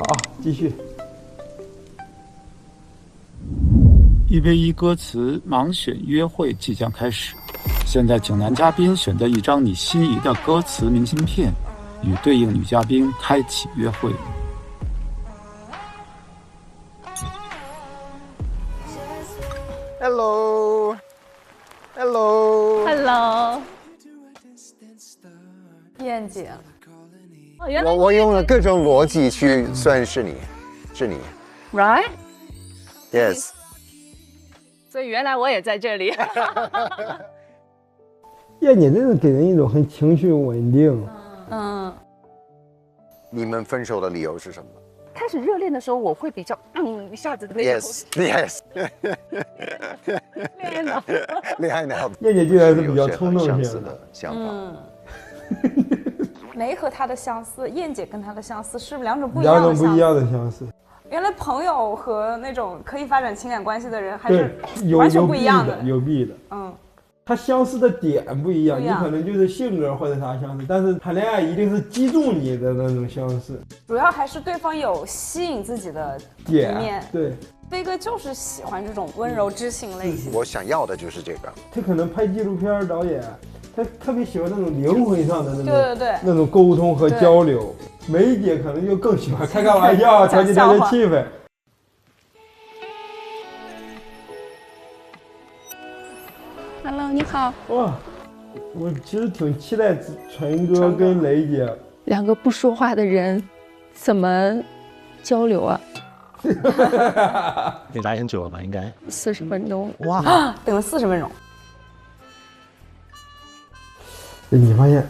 好，继续。1v1歌词盲选约会即将开始，现在请男嘉宾选择一张你心仪的歌词明信片，与对应女嘉宾开启约会。Hello， Hello， 燕姐，哦，原来我用了各种逻辑去算是你，right？ ，Yes。所以原来我也在这里。燕姐真的给人一种很情绪稳定。你们分手的理由是什么？开始热恋的时候，我会比较一下子的那种。Yes。恋爱脑。恋爱脑。燕姐竟然是比较冲动性的想法。梅和他的相似，燕姐跟他的相似是两种不一样样的相似。两种不一样的相似。原来朋友和那种可以发展情感关系的人还是完全不一样的，有弊的。它相似的点不一样，你可能就是性格或者啥相似，但是谈恋爱一定是击中你的那种相似。主要还是对方有吸引自己的一面。对，飞哥就是喜欢这种温柔知性类型。我想要的就是这个。他可能拍纪录片导演，他特别喜欢那种灵魂上的那种对那种沟通和交流。梅姐可能就更喜欢开玩笑，调节气氛。Hello， 你好。哇，我其实挺期待纯哥跟雷姐两个不说话的人怎么交流啊？你来很久了吧？应该40分钟。哇，等了40分钟。你发现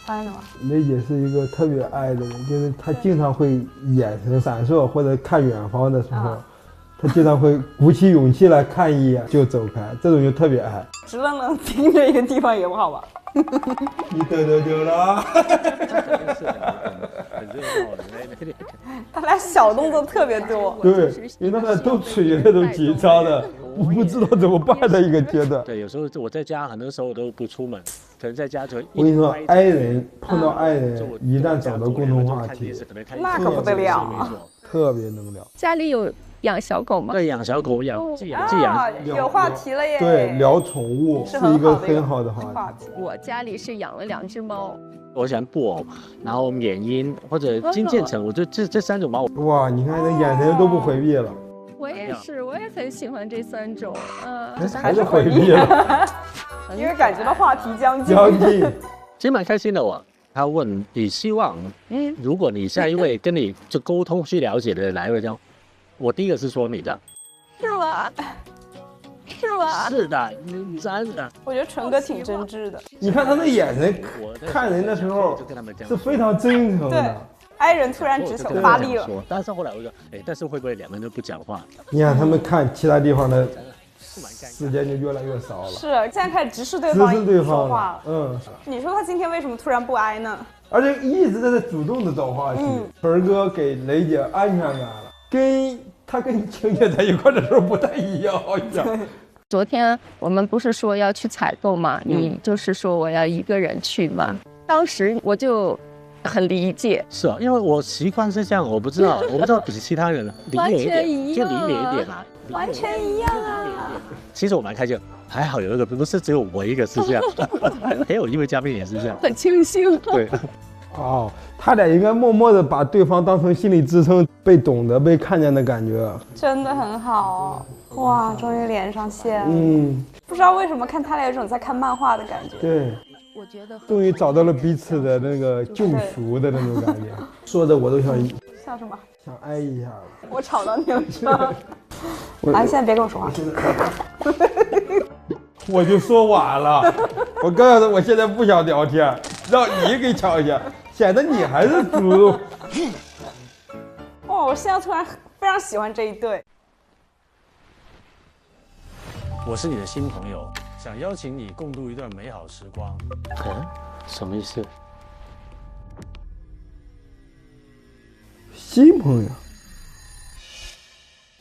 发现什么？雷姐是一个特别爱的人，就是她经常会眼神闪烁，或者看远方的时候，她经常会鼓起勇气来看一眼就走开，这种就特别爱。直愣愣盯着一个地方也不好吧？你得丢了。他俩小动作特别多。对，因为他们都处于那种紧张的，不知道怎么办的一个阶段。对，有时候我在家，很多时候我都不出门，可能在家就。我跟你说，爱人碰到爱人，一旦找到共同话题，那可不得了，特别能聊。家里有养小狗吗？对，养小狗既养有话题了耶。对，聊宠物是一个很好的话题。我家里是养了2只猫。我喜欢布偶，然后缅因或者金渐层，我觉得这3种猫。哇，你看那眼神都不回避了。我也是，我也很喜欢这3种。还是回避了，因为感觉到话题将近。其实蛮开心的我。他问你希望，如果你下一位跟你就沟通去了解的人来了，这样，我第一个是说你的，是吗？是吗？是的，你真的。我觉得纯哥挺真挚的。你看他那眼神看人的时候是非常真诚的。爱人突然只想发力了。但是后来我说，但是会不会2个人都不讲话？你看他们看其他地方的时间就越来越少了。是，现在开始直视对方说话了。你说他今天为什么突然不挨呢？而且一直在主动的找话题。纯哥给雷姐安全感了，跟他跟晴姐在一块的时候不太一样，好像。昨天我们不是说要去采购嘛，你就是说我要一个人去嘛，当时我就很理解。是啊，因为我习惯是这样，我不知道比其他人完全一样，就理解一点嘛，完全一样啊。其实我蛮开心，还好有一个不是只有我一个是这样，还有一位嘉宾也是这样，很庆幸。对。哦，他俩应该默默的把对方当成心理支撑，被懂得、被看见的感觉，真的很好。哇，终于连上线了。不知道为什么看他俩有种在看漫画的感觉。对，我觉得终于找到了彼此的那个救赎的那种感觉。说的我都想什么？想挨一下。我吵到你了是吧？现在别跟我说话。我就说晚了，我告诉他我现在不想聊天，让你给抢一下，显得你还是主动。哇，我现在突然非常喜欢这一对。我是你的新朋友，想邀请你共度一段美好时光。什么意思？新朋友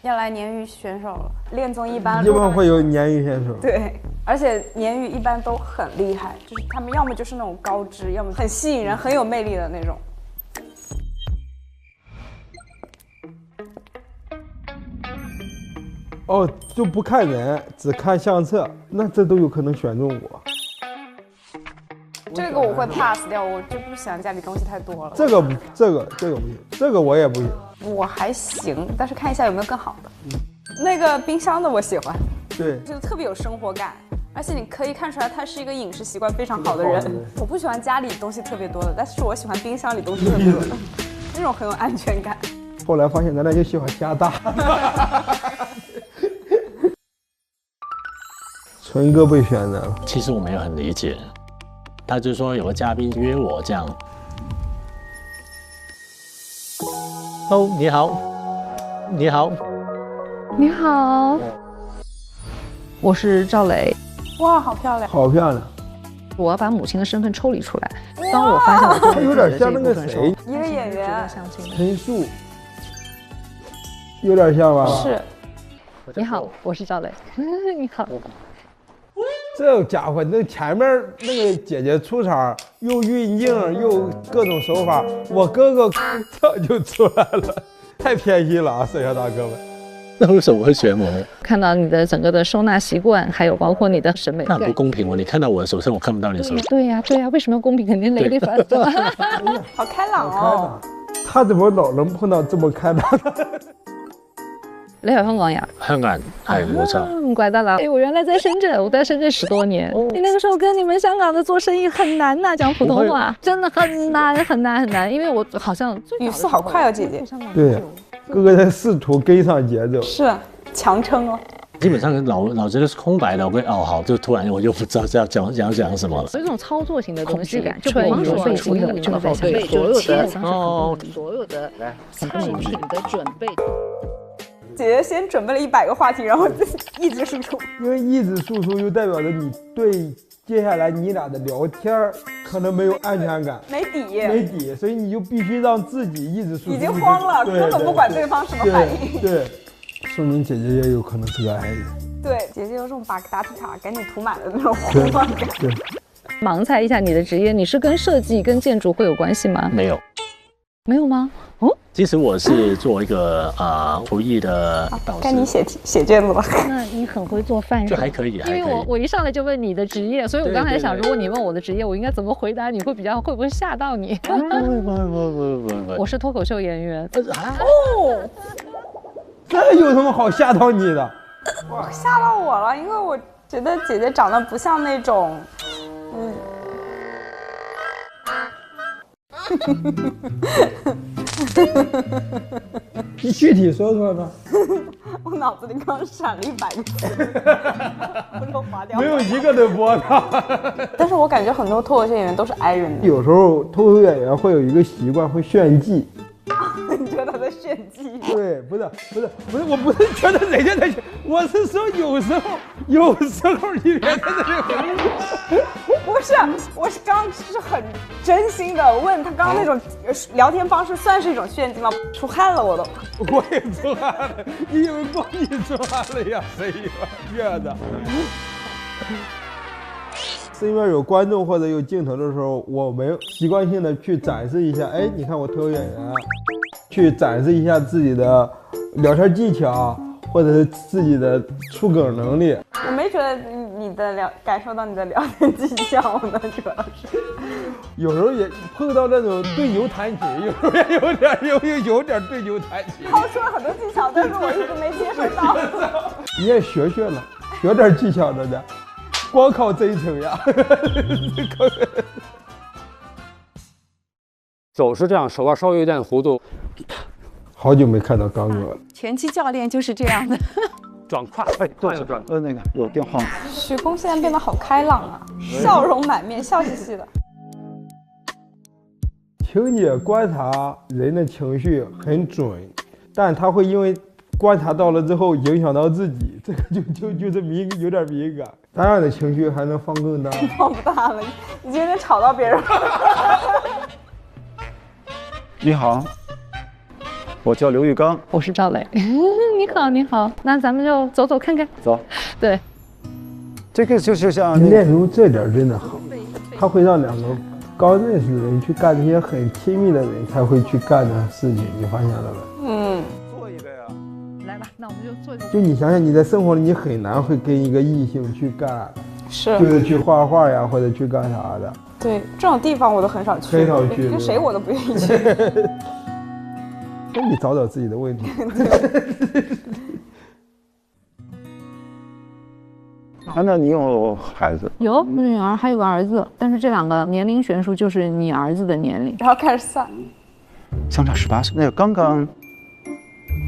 要来鲶鱼选手了，恋综一般会有鲶鱼选手。对，而且鲶鱼一般都很厉害，就是他们要么就是那种高知，要么很吸引人、很有魅力的那种。哦，就不看人，只看相册，那这都有可能选中我。这个我会 pass 掉，我就不喜欢家里东西太多了。这个不行，这个我也不行。我还行，但是看一下有没有更好的。那个冰箱的我喜欢，对，就特别有生活感，而且你可以看出来他是一个饮食习惯非常好的人。我不喜欢家里东西特别多的，但是我喜欢冰箱里东西特别多的，那种很有安全感。后来发现咱俩就喜欢加大。纯哥被选的，其实我没有很理解，他就说有个嘉宾约我这样。哦，你好，你好，你好，我是赵雷。哇，好漂亮！好漂亮。我要把母亲的身份抽离出来。当我发现我做他有点像那个谁，一个演员，陈数，有点像吧？是。你好，我是赵雷。你好。这家伙，那前面那个姐姐出场又运镜又各种手法，我哥哥早就出来了，太偏心了啊，摄像大哥们。那为什么会选我？看到你的整个的收纳习惯，还有包括你的审美。那不公平哦！你看到我的手上，我看不到你的手。对呀，为什么要公平？肯定雷得发生。好开朗哦！他怎麼老能碰到這麼開朗的？你係香港人？香港人係冇錯。怪得了。哎，我原来在深圳，我在深圳10多年。你那个时候跟你们香港的做生意很难呐，讲普通话真的很难，因为我好像语速好快哦，姐姐。对，哥哥在试图跟上节奏。是强撑哦。基本上脑子都是空白的，我会好，就突然我就不知道要讲什么了。有一种操作型的东西感，就比方说所有的这个准备，所有的菜品的准备。姐姐先准备了100个话题，然后一直输出。因为一直输出，就代表着你对接下来你俩的聊天可能没有安全感，没底，所以你就必须让自己一直输出。已经慌了，根本不管对方什么反应。对。说明姐姐也有可能是个 I 人。对，姐姐有这种把答题卡赶紧涂满的那种慌乱感。对。盲猜一下你的职业，你是跟设计、跟建筑会有关系吗？没有。没有吗？哦，其实我是做一个厨艺的导师。该你写卷子了。那你很会做饭是吧？就还可以，因为我一上来就问你的职业，所以我刚才想，如果你问我的职业，我应该怎么回答？你会不会吓到你？不，我是脱口秀演员。哦。这有什么好吓到你的？吓到我了，因为我觉得姐姐长得不像那种，你具体说说呢？我脑子里刚闪了100个字，我都划掉了。没有一个能播到。但是我感觉很多脱口秀演员都是 I 人的。有时候脱口秀演员会有一个习惯，会炫技。你觉得他在炫技？对，不是，我不是觉得人家在炫，我是说有时候你别在这里。不是，我是刚是很真心的问他，刚刚那种聊天方式算是一种炫技吗？出汗了我都。我也出汗了，你以为光你出汗了呀？谁热的？是因为有观众或者有镜头的时候，我们习惯性的去展示一下，哎，你看我脱口演员，去展示一下自己的聊天技巧，或者是自己的出梗能力。我没觉得你的感受到你的聊天技巧呢，主要是。有时候也碰到那种对牛弹琴，有时候也有点对牛弹琴。抛出了很多技巧，但是我一直没接受到。你也学了，学点技巧的呢。光靠真诚呀！手是这样，手腕稍微有点弧度。好久没看到刚哥了。拳击教练就是这样的。转胯，哎，对，转，那个有电话。许工现在变得好开朗啊，笑容满面，笑嘻嘻的。晴姐观察人的情绪很准，但她会因为观察到了之后影响到自己，这个就是有点敏感。当然的情绪还能放更大，放不大了，已经有点吵到别人了。你好，我叫刘玉刚，我是赵磊。你好，那咱们就走走看看。走。对，这个就是像练出这点真的好，他会让2个刚认识的人去干那些很亲密的人才会去干的事情，你发现了没？做一个呀。来，吧，那我们就做一个。就你想想，你在生活里你很难会跟一个异性去干，是，就是去画画呀，或者去干啥的。对，这种地方我都很少去，很少去，跟谁我都不愿意去。那你找找自己的问题。那你有孩子？有女儿，还有个儿子，但是这2个年龄悬殊就是你儿子的年龄。然后开始算，相差18岁，那个刚刚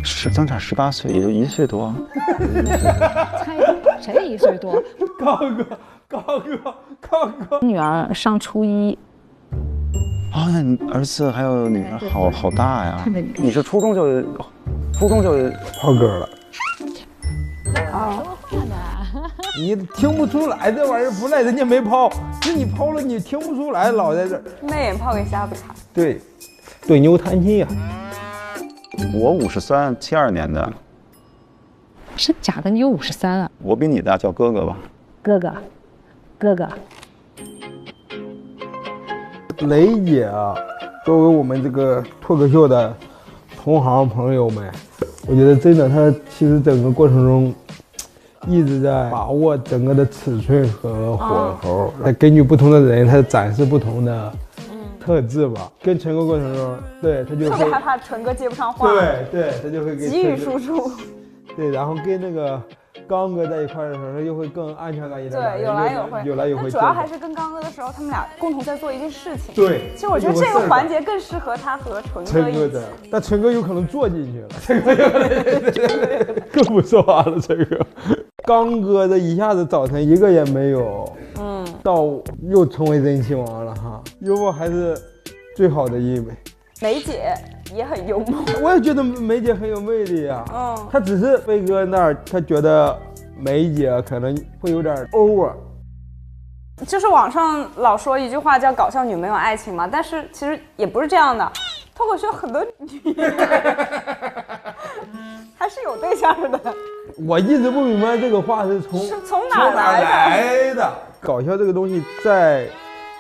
相差18岁，也就1岁多。猜谁1岁多？刚哥，女儿上初1。哦，那你儿子还有女儿好大呀！看着你你是初中就抛歌了。啊，你听不出来这玩意儿，不赖人家没抛，是你抛了，你听不出来，老在这儿。媚眼泡给瞎子看。对，对牛弹琴呀。我53，72年的。真假的？你有53啊？我比你大，叫哥哥吧。哥哥。雷姐啊，作为我们这个脱口秀的同行朋友们，我觉得真的，她其实整个过程中一直在把握整个的尺寸和火候，她根据不同的人，她展示不同的特质吧。跟陈哥过程中，对她就特别害怕陈哥接不上话，对，她就会给急语输出。对，然后跟那个刚哥在一块的时候，他就会更安全感一点。对，有来有回。但主要还是跟刚哥的时候，他们俩共同在做一件事情。对，其实我觉得这个环节更适合他和陈哥一起。但陈哥有可能坐进去了，陈哥更不说话了。陈哥，刚哥的一下子早晨一个也没有，到又成为人气王了哈。幽默还是最好的医美。梅姐也很幽默，我也觉得梅姐很有魅力啊。她只是飞哥那儿，他觉得梅姐可能会有点 over。就是网上老说一句话叫“搞笑女没有爱情”嘛，但是其实也不是这样的。脱口秀很多女人还是有对象的。我一直不明白这个话是从哪来的。搞笑这个东西在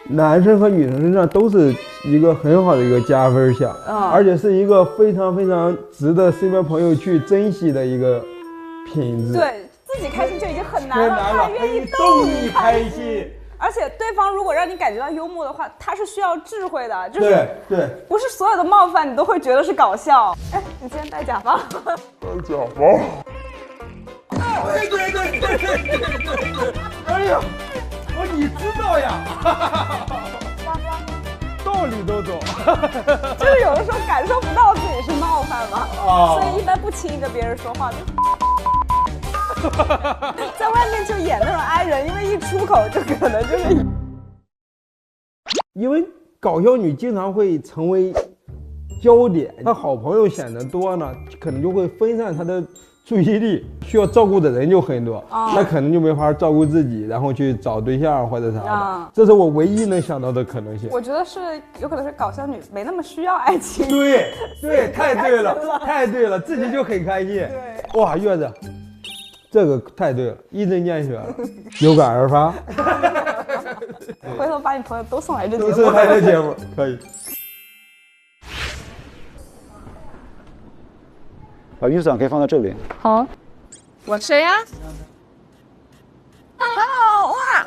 男生和女生身上都是一个很好的一个加分项，而且是一个非常非常值得身边朋友去珍惜的一个品质。对，自己开心就已经很难了，他还愿意逗你开心。而且对方如果让你感觉到幽默的话，他是需要智慧的，就是对，不是所有的冒犯你都会觉得是搞笑。哎，你今天戴假发？戴假发。对，哎呀！你知道呀，道理都懂，就是有的时候感受不到自己是冒犯嘛，所以一般不轻易跟别人说话的。在外面就演那种哀人，因为一出口就可能就是。因为搞笑女经常会成为焦点，她好朋友显得多呢，可能就会分散她的注意力，需要照顾的人就很多，那可能就没法照顾自己，然后去找对象或者啥的，这是我唯一能想到的可能性。我觉得是有可能是搞笑女没那么需要爱情。对，太对了，自己就很开心。对，哇，月子，这个太对了，一针见血了，有感而发。回头把你朋友都送来这节目，可以。把预算可以放在这里。好，我谁呀？哇！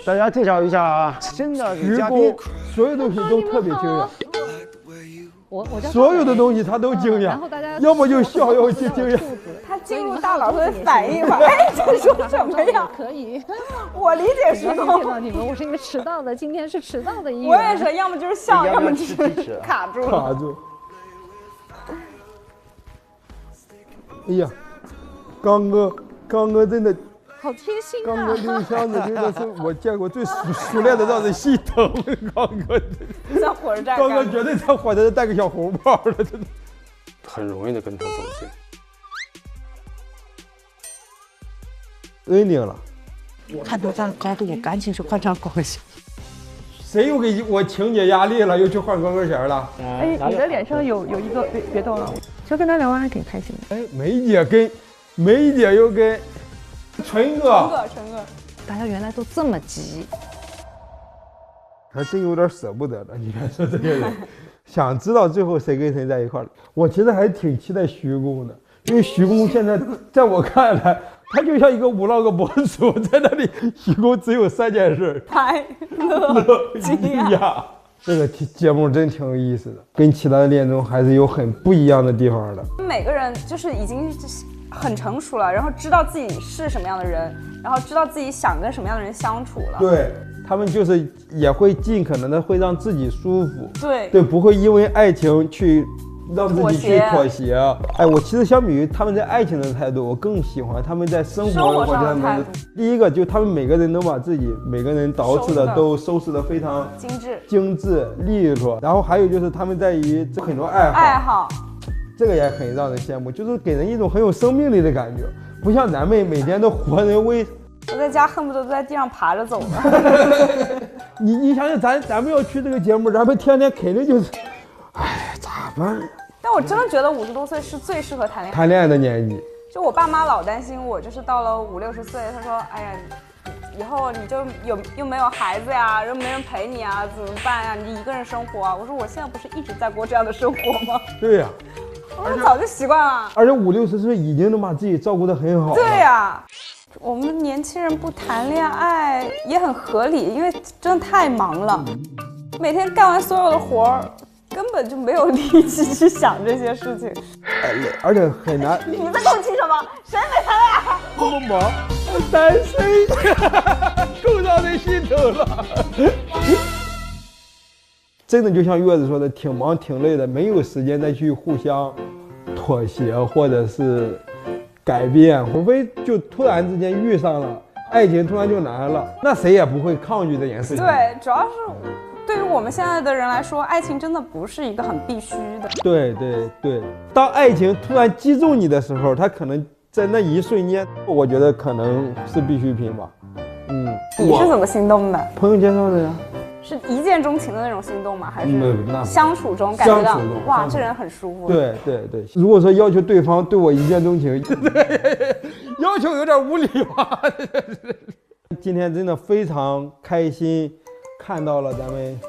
大家介绍一下啊，新的女嘉宾，所有东西都特别惊讶。我所有的东西他都惊讶，要么就笑，要么就惊讶。他进入大脑会反应嘛？哎，这说什么呀？可以，我理解是见到你们，我是一个迟到的，今天是迟到的一员。我也是，要么就是笑，要么就是卡住。哎呀，刚哥真的好贴心啊！刚哥拎箱子真的是我见过最熟练的让人心疼。刚哥在火车站，刚哥绝对在火车站带个小红包了，真的。很容易的跟他走近。ending 了，看到站高度，我赶紧去换张高跟鞋。谁又给我情节压力了？又去换高跟鞋了？哎，你的脸上有一个，别动了。就跟他聊完还挺开心的。哎，梅姐又跟陈哥，大家原来都这么急，还真有点舍不得了。你看说这个人，想知道最后谁跟谁在一块儿。我其实还挺期待徐工的，因为徐工现在在我看来，他就像一个vlog博主，在那里徐工只有3件事：拍、乐、惊讶。这个节目真挺有意思的，跟其他的恋综还是有很不一样的地方的。每个人就是已经很成熟了，然后知道自己是什么样的人，然后知道自己想跟什么样的人相处了。对，他们就是也会尽可能的会让自己舒服。对，不会因为爱情去让自己去妥协。哎，我其实相比于他们在爱情的态度，我更喜欢他们在生活上的态度。第一个就他们每个人都把自己每个人捯饬的都收拾的非常精致利落，然后还有就是他们在于很多爱好，这个也很让人羡慕，就是给人一种很有生命力的感觉，不像咱们每天都活人为。我在家恨不得都在地上爬着走呢。你想想，咱们要去这个节目，咱们天天肯定就是，哎，咋办？但我真的觉得50多岁是最适合谈恋爱的年纪。就我爸妈老担心我，就是到了50、60岁，他说：“哎呀，以后你就又没有孩子呀，又没人陪你啊，怎么办呀？你一个人生活啊？”我说：“我现在不是一直在过这样的生活吗？”对呀，我早就习惯了。而且50、60岁已经能把自己照顾得很好了。对呀。我们年轻人不谈恋爱也很合理，因为真的太忙了，每天干完所有的活儿，根本就没有力气去想这些事情，而且很难。你在共情什么？谁没谈恋爱？这么忙，单身，更让人心疼了。真的就像月子说的，挺忙挺累的，没有时间再去互相妥协或者是改变，除非就突然之间遇上了爱情，突然就来了，那谁也不会抗拒这件事情。对，主要是对于我们现在的人来说，爱情真的不是一个很必须的。对，当爱情突然击中你的时候，它可能在那一瞬间，我觉得可能是必需品吧。你是怎么心动的？朋友介绍的呀。是一见钟情的那种心动吗？还是相处中感觉到哇，这人很舒服？对。如果说要求对方对我一见钟情，要求有点无理吧。今天真的非常开心，看到了咱们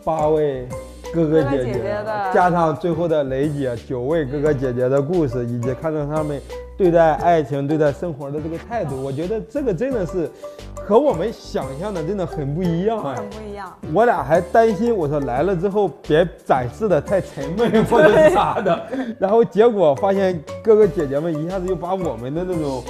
8位哥哥姐姐的，加上最后的雷姐9位哥哥姐姐的故事，以及看到他们对待爱情、对待生活的这个态度，我觉得这个真的是和我们想象的真的很不一样。很不一样。我俩还担心，我说来了之后别展示的太沉闷或者是啥的，然后结果发现哥哥姐姐们一下子又把我们的那种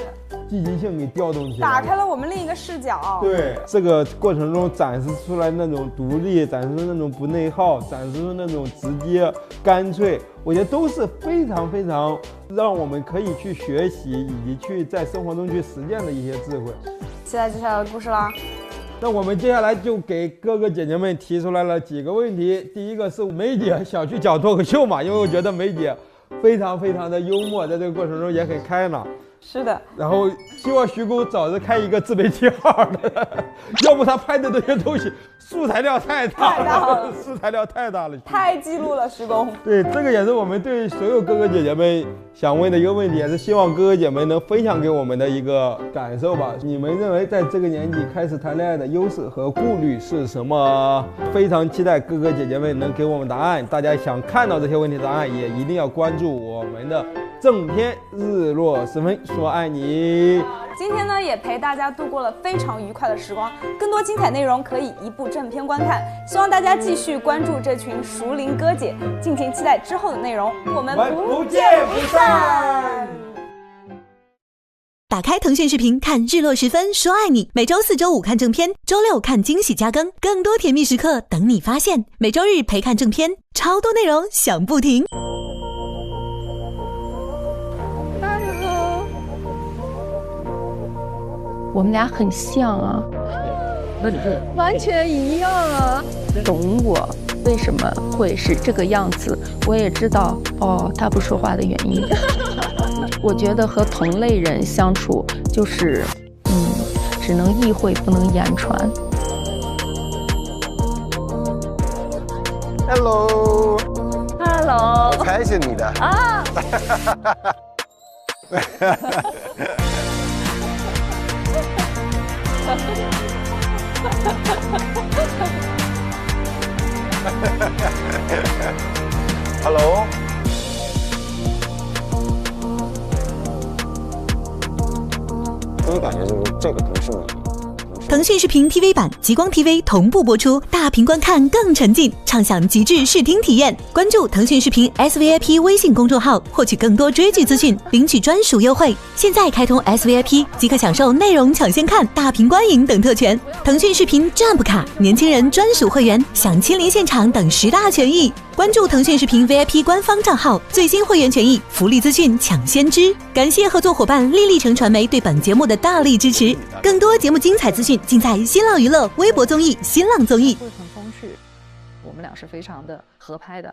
积极性给调动起来，打开了我们另一个视角。对，这个过程中展示出来那种独立，展示出那种不内耗，展示出那种直接干脆，我觉得都是非常非常让我们可以去学习以及去在生活中去实践的一些智慧。期待接下来的故事啦。那我们接下来就给哥哥姐姐们提出来了几个问题。第一个是梅姐想去讲脱口秀嘛，因为我觉得梅姐非常非常的幽默，在这个过程中也很开朗。是的，然后希望徐工早日开一个自媒体号的，要不他拍的这些东西素材量太大了，素材量太大了，太记录了，徐工。对，这个也是我们对所有哥哥姐姐们想问的一个问题，也是希望哥哥姐们能分享给我们的一个感受吧。你们认为在这个年纪开始谈恋爱的优势和顾虑是什么？非常期待哥哥姐姐们能给我们答案。大家想看到这些问题答案，也一定要关注我们的正片日落时分说爱你。今天呢，也陪大家度过了非常愉快的时光。更多精彩内容可以一部正片观看。希望大家继续关注这群熟龄哥姐，敬请期待之后的内容。我们不见不散。打开腾讯视频看日落时分说爱你，每周4、周5看正片，周6看惊喜加更，更多甜蜜时刻等你发现。每周日陪看正片，超多内容想不停。我们俩很像啊，完全一样啊，懂我为什么会是这个样子，我也知道他不说话的原因。我觉得和同类人相处就是只能意会不能言传。 Hello， 我猜是你的啊。Hello，这个可能是你。腾讯视频 TV 版、极光 TV 同步播出，大屏观看更沉浸，畅享极致视听体验。关注腾讯视频 SVIP 微信公众号，获取更多追剧资讯，领取专属优惠。现在开通 SVIP 即可享受内容抢先看、大屏观影等特权。腾讯视频 Jump 卡、年轻人专属会员、享亲临现场等10大权益。关注腾讯视频 VIP 官方账号，最新会员权益、福利资讯抢先知。感谢合作伙伴丽丽城传媒对本节目的大力支持。更多节目精彩资讯尽在新浪娱乐微博综艺、新浪综艺。会很风趣，我们俩是非常的合拍的。